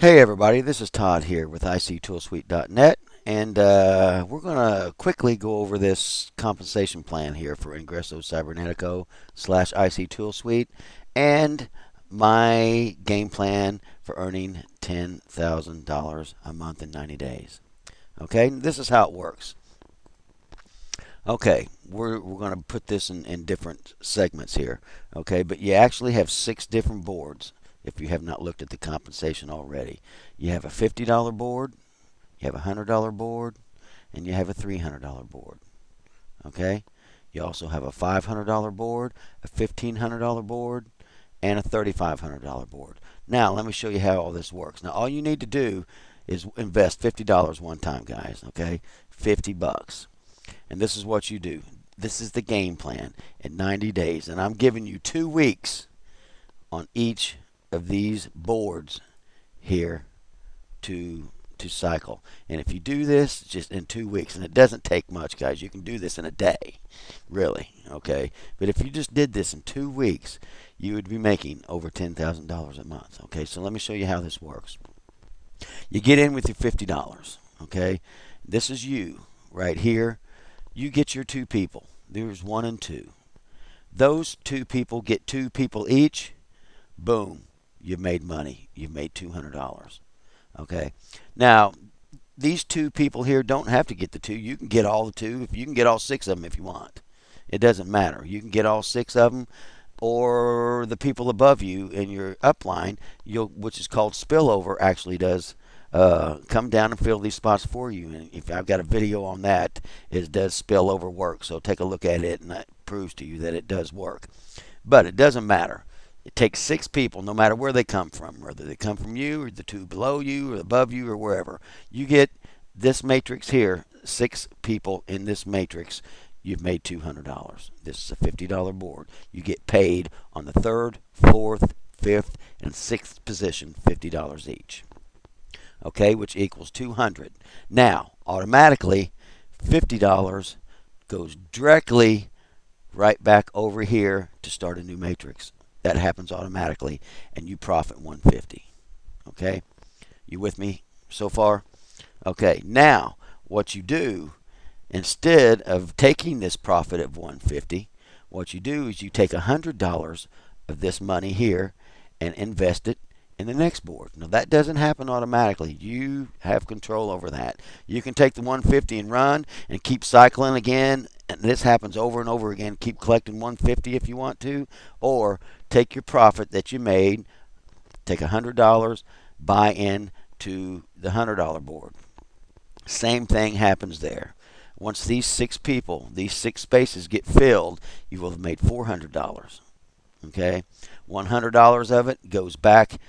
Hey everybody, this is Todd here with ictoolsuite.net, and we're going to quickly go over this compensation plan here for Ingreso Cybernetico slash IC Tool Suite and my game plan for earning $10,000 a month in 90 days. Okay, this is how it works. Okay, we're going to put this in different segments here. Okay, but you actually have 6 different boards if you have not looked at the compensation already. You have a $50 board, you have a $100 board, and you have a $300 board. Okay, you also have a $500 board, a $1,500 board, and a $3,500 board. Now, let me show you how all this works. Now, all you need to do is invest $50 one time, guys. Okay, 50 bucks. And this is what you do. This is the game plan in 90 days. And I'm giving you 2 weeks on each of these boards here to cycle. And if you do this just in 2 weeks, and it doesn't take much, guys, you can do this in a day, really, okay? But if you just did this in 2 weeks, you would be making over $10,000 a month, okay? So let me show you how this works. You get in with your $50, okay? This is you right here. You get your 2 people. There's 1 and 2. Those 2 people get 2 people each. Boom. You've made money. You've made $200. Okay. Now, these 2 people here don't have to get the 2. You can get all the 2. If you can get all 6 of them if you want. It doesn't matter. You can get all 6 of them, or the people above you in your upline, which is called spillover, actually does come down and fill these spots for you. And if I've got a video on that, it does spillover work. So take a look at it, and that proves to you that it does work. But it doesn't matter. It takes 6 people, no matter where they come from, whether they come from you or the 2 below you or above you or wherever. You get this matrix here, 6 people in this matrix. You've made $200. This is a $50 board. You get paid on the 3rd, 4th, 5th, and 6th position, $50 each. Okay, which equals 200. Now, automatically, $50 goes directly right back over here to start a new matrix. That happens automatically, and you profit 150. Okay, you with me so far? Okay, now what you do, instead of taking this profit of 150, what you do is you take $100 of this money here and invest it in the next board. Now that doesn't happen automatically. You have control over that. You can take the 150 and run and keep cycling again, and this happens over and over again. Keep collecting 150 if you want to, or take your profit that you made, take $100, buy in to the $100 board. Same thing happens there. Once these 6 people, these 6 spaces get filled, you will have made $400. Okay, $100 of it goes back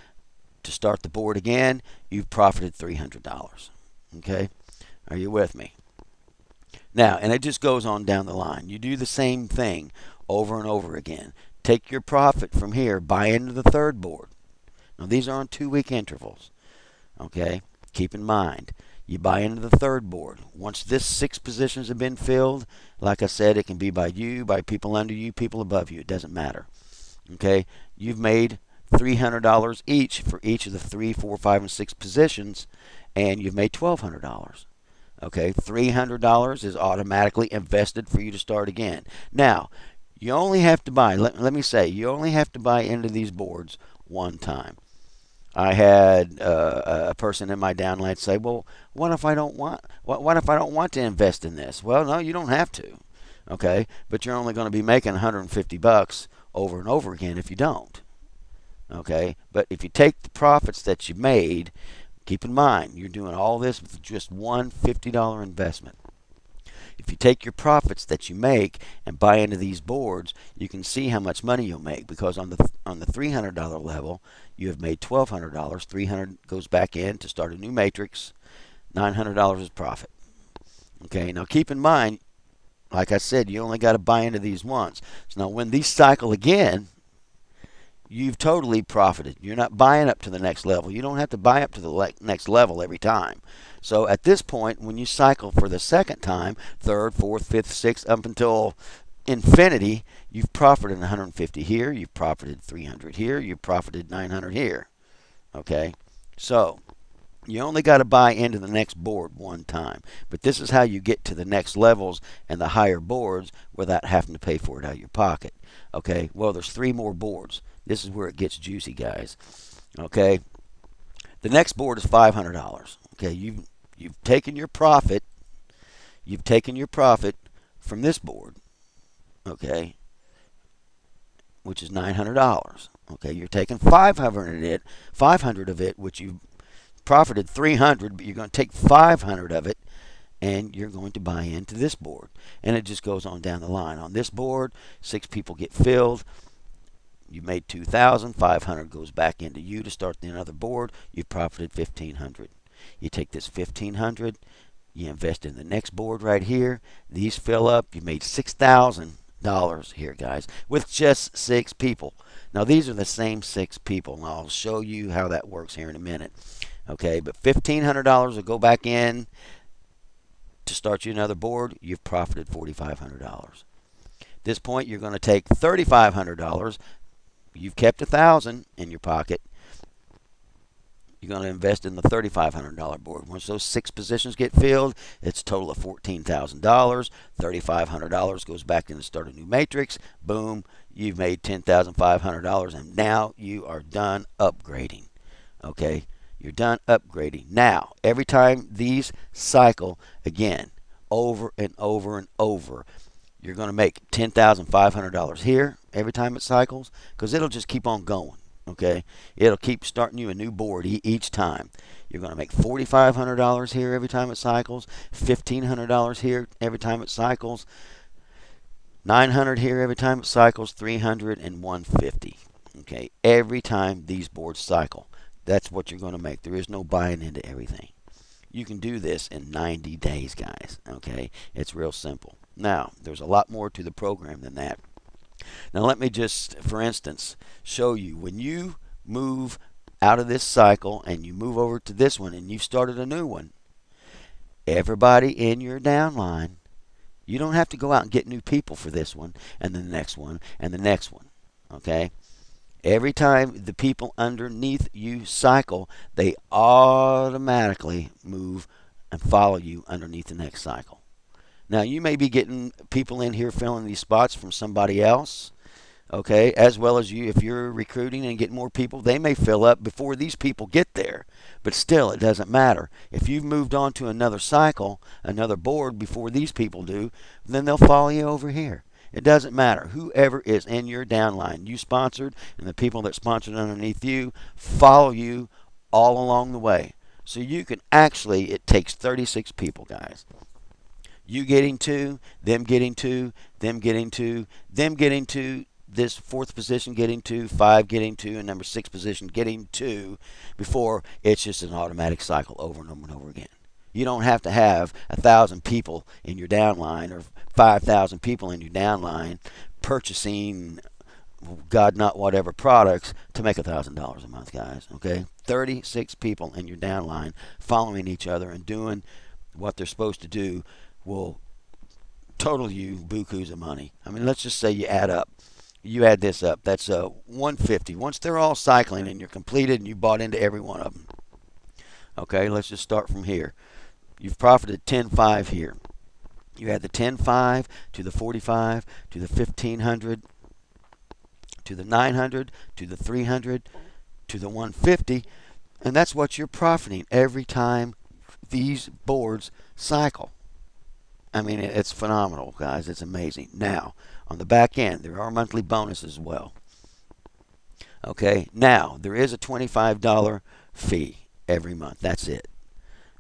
to start the board again. You've profited $300. Okay, are you with me? Now, and it just goes on down the line. You do the same thing over and over again. Take your profit from here, buy into the 3rd board. Now, these are on 2-week intervals. Okay, keep in mind, you buy into the 3rd board. Once this 6 positions have been filled, like I said, it can be by you, by people under you, people above you. It doesn't matter. Okay, you've made $300 each for each of the 3, 4, 5, and 6 positions, and you've made $1,200. Okay, $300 is automatically invested for you to start again. Now, you only have to buy, let me say, you only have to buy into these boards one time. I had a person in my downline say, "Well, what if I don't want to invest in this?" Well, no, you don't have to. Okay, but you're only going to be making 150 bucks over and over again if you don't. Okay, but if you take the profits that you made, keep in mind you're doing all this with just one $50 investment. If you take your profits that you make and buy into these boards, you can see how much money you'll make, because on the $300 level, you have made $1,200. $300 goes back in to start a new matrix. $900 is profit. Okay, now keep in mind, like I said, you only got to buy into these once. So now when these cycle again, you've totally profited. You're not buying up to the next level. You don't have to buy up to the next level every time. So at this point, when you cycle for the 2nd time, 3rd, 4th, 5th, 6th, up until infinity, you've profited 150 here, you've profited 300 here, you've profited 900 here. Okay? So you only got to buy into the next board one time. But this is how you get to the next levels and the higher boards without having to pay for it out of your pocket. Okay, well, there's 3 more boards. This is where it gets juicy, guys. Okay, the next board is $500. Okay, you've taken your profit. You've taken your profit from this board. Okay, which is $900. Okay, you're taking 500 of it, which you profited 300, but you're going to take 500 of it and you're going to buy into this board. And it just goes on down the line. On this board, 6 people get filled. You made 2,000, 500 goes back into you to start another board. You've profited 1,500. You take this 1,500, you invest in the next board right here. These fill up. You made $6,000 here, guys, with just 6 people. Now, these are the same 6 people, and I'll show you how that works here in a minute. Okay, but $1,500 will go back in to start you another board. You've profited $4,500. At this point, you're going to take $3,500. You've kept $1,000 in your pocket. You're going to invest in the $3,500 board. Once those 6 positions get filled, it's a total of $14,000. $3,500 goes back in to start a new matrix. Boom, you've made $10,500, and now you are done upgrading. Okay, you're done upgrading. Now, every time these cycle, again, over and over and over, you're going to make $10,500 here every time it cycles, because it'll just keep on going. Okay, it'll keep starting you a new board each time. You're going to make $4,500 here every time it cycles, $1,500 here every time it cycles, $900 here every time it cycles, $300 and $150. Okay, every time these boards cycle. That's what you're going to make. There is no buying into everything. You can do this in 90 days, guys. Okay, it's real simple. Now, there's a lot more to the program than that. Now, let me just, for instance, show you when you move out of this cycle and you move over to this one and you've started a new one. Everybody in your downline, you don't have to go out and get new people for this one and the next one and the next one. Okay? Every time the people underneath you cycle, they automatically move and follow you underneath the next cycle. Now, you may be getting people in here filling these spots from somebody else, okay, as well as you. If you're recruiting and getting more people, they may fill up before these people get there. But still, it doesn't matter. If you've moved on to another cycle, another board before these people do, then they'll follow you over here. It doesn't matter. Whoever is in your downline, you sponsored, and the people that sponsored underneath you follow you all along the way. So you can actually, it takes 36 people, guys. You getting 2, them getting 2, them getting 2, them getting 2, this 4th position getting 2, 5 getting 2, and number 6 position getting 2 before it's just an automatic cycle over and over and over again. You don't have to have 1,000 people in your downline or 5,000 people in your downline purchasing God not whatever products to make $1,000 a month, guys. Okay, 36 people in your downline following each other and doing what they're supposed to do will total you bukus of money. I mean, let's just say you add this up. That's 150. Once they're all cycling and you're completed and you bought into every one of them. Okay, let's just start from here. You've profited 10.5 here. You add the 10.5 to the 45 to the 1,500 to the 900 to the 300 to the 150, and that's what you're profiting every time these boards cycle. I mean, it's phenomenal, guys. It's amazing. Now, on the back end, there are monthly bonuses as well. Okay, now, there is a $25 fee every month. That's it.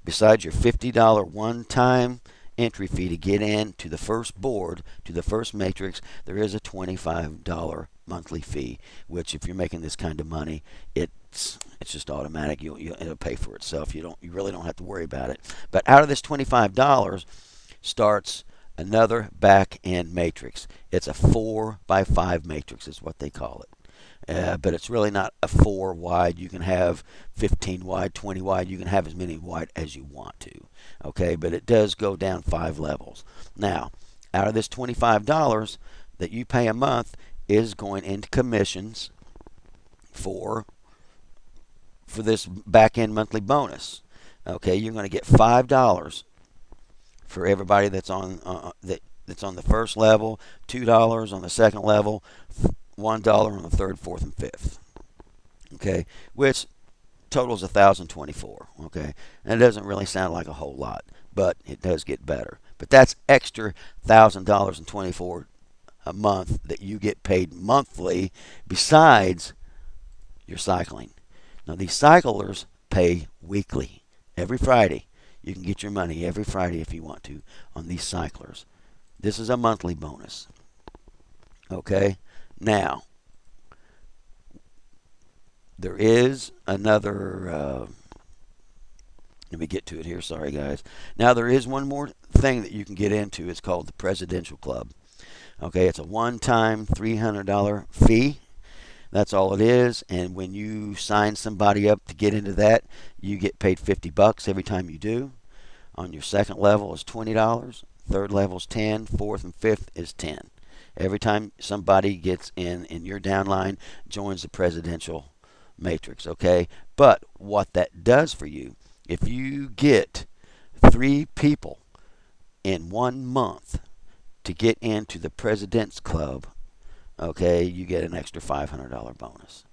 Besides your $50 one-time entry fee to get in to the first board, to the first matrix, there is a $25 monthly fee, which if you're making this kind of money, it's just automatic. It'll pay for itself. You really don't have to worry about it. But out of this $25 starts another back end matrix. It's a 4x5 matrix is what they call it. But it's really not a 4 wide. You can have 15 wide, 20 wide. You can have as many wide as you want to. Okay, but it does go down 5 levels. Now, out of this $25 that you pay a month is going into commissions for for this back end monthly bonus. Okay, you're going to get $5 for everybody that's on that's on the first level, $2 on the second level, $1 on the third, fourth, and fifth. Okay, which totals 1,024. Okay, and it doesn't really sound like a whole lot, but it does get better. But that's extra $1,024 a month that you get paid monthly besides your cycling. Now these cyclers pay weekly, every Friday. You can get your money every Friday if you want to on these cyclers. This is a monthly bonus. Okay, now there is another. Let me get to it here. Sorry, guys. Now there is one more thing that you can get into. It's called the Presidential Club. Okay, it's a one-time $300 fee. That's all it is. And when you sign somebody up to get into that, you get paid $50 every time you do. On your second level is $20. Third level is $10. Fourth and fifth is $10. Every time somebody gets in your downline, joins the presidential matrix. Okay, but what that does for you, if you get 3 people in 1 month to get into the President's Club, okay, you get an extra $500 bonus.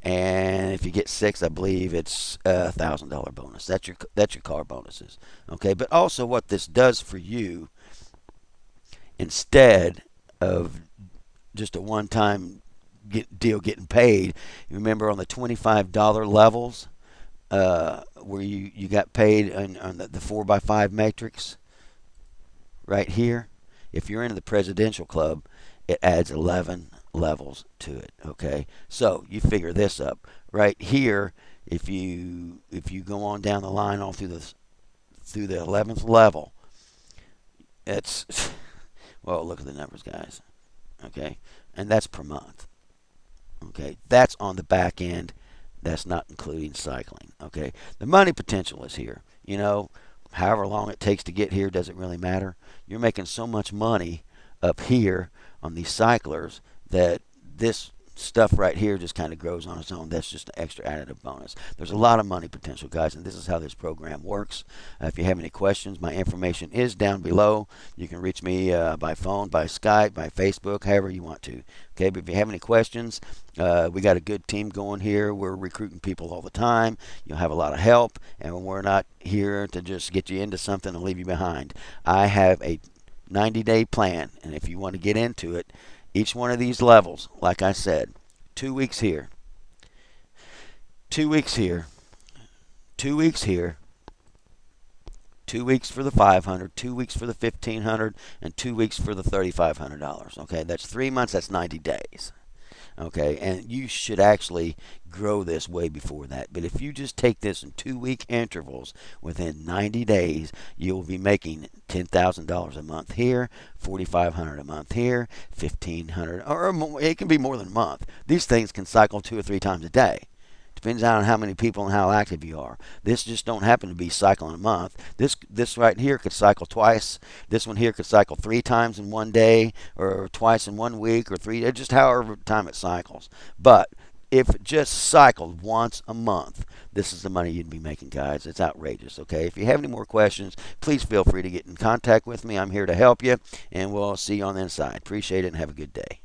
And if you get 6, I believe it's a $1,000 bonus. That's your car bonuses. Okay, but also what this does for you, instead of just a one-time deal getting paid, remember on the $25 levels where you got paid on the 4x5 matrix right here. If you're in the Presidential Club, it adds 11 levels to it. Okay, so you figure this up right here. If you go on down the line all through the 11th level, it's well, look at the numbers, guys. Okay, and that's per month. Okay, that's on the back end. That's not including cycling. Okay, the money potential is here. However long it takes to get here doesn't really matter. You're making so much money up here on these cyclers that this stuff right here just kind of grows on its own. That's just an extra additive bonus. There's a lot of money potential, guys, and this is how this program works. If you have any questions, my information is down below. You can reach me by phone, by Skype, by Facebook, however you want to. Okay, but if you have any questions, we got a good team going here. We're recruiting people all the time. You'll have a lot of help, and we're not here to just get you into something and leave you behind. I have a 90-day plan, and if you want to get into it, each one of these levels, like I said, 2 weeks here, 2 weeks here, 2 weeks here, 2 weeks for the 500, 2 weeks for the 1,500, and 2 weeks for the $3,500. Okay, that's 3 months. That's 90 days. Okay, and you should actually grow this way before that. But if you just take this in 2-week intervals, within 90 days, you'll be making $10,000 a month here, $4,500 a month here, $1,500, or more. It can be more than a month. These things can cycle 2 or 3 times a day. Depends on how many people and how active you are. This just don't happen to be cycling a month. This right here could cycle twice. This one here could cycle 3 times in 1 day, or twice in 1 week, or 3, just however time it cycles. But if it just cycled once a month, this is the money you'd be making, guys. It's outrageous. Okay, if you have any more questions, please feel free to get in contact with me. I'm here to help you, and we'll see you on the inside. Appreciate it, and have a good day.